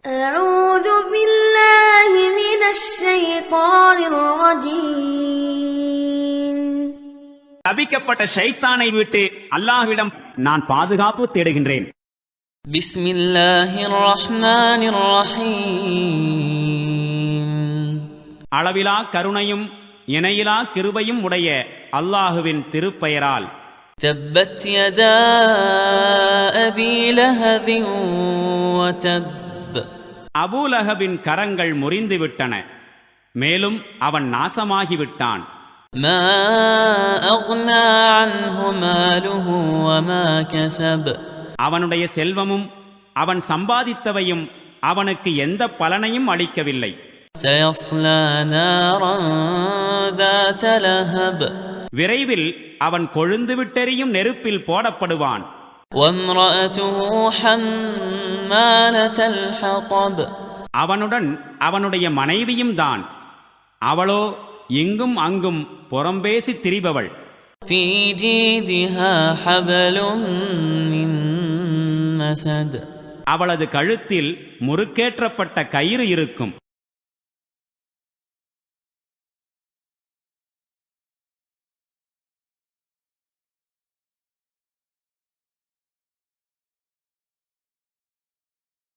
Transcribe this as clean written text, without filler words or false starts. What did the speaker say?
أعوذ بالله من الشيطان الرجيم. சபிக்கப்பட்ட ஷைத்தானை விட்டு அல்லாஹ்விடம் நான் பாதுகாப்பு தேடுகின்றேன். பிஸ்மில்லாஹிர் ரஹ்மானிர் ரஹீம். அளவிலா கருணையும் இணையிலா கிருபையும் உடைய அல்லாஹுவின் திருப்பெயரால். தப்பத் யதா அபீ லஹபின் வ தப். அபூலஹபின் கரங்கள் முறிந்துவிட்டன, மேலும் அவன் நாசமாகிவிட்டான். மா அக்னா அன்ஹு மாலுஹு வ மா கஸப். அவனுடைய செல்வமும் அவன் சம்பாதித்தவையும் அவனுக்கு எந்த பலனையும் அளிக்கவில்லை. சயஸ்லா நாரன் ذات லஹப். விரைவில் அவன் கொழுந்து விட்டெறியும் நெருப்பில் போடப்படுவான். வம்ரஅதுஹு ஹம்மாலத்தல் ஹதப். அவனுடன் அவனுடைய மனைவியும் தான், அவளோ இங்கும் அங்கும் புறம்பேசி திரிபவள். ஃபீ ஜீதிஹா ஹப்லும் மின் மஸத். அவளது கழுத்தில் முறுக்கேற்றப்பட்ட கயிறு இருக்கும்.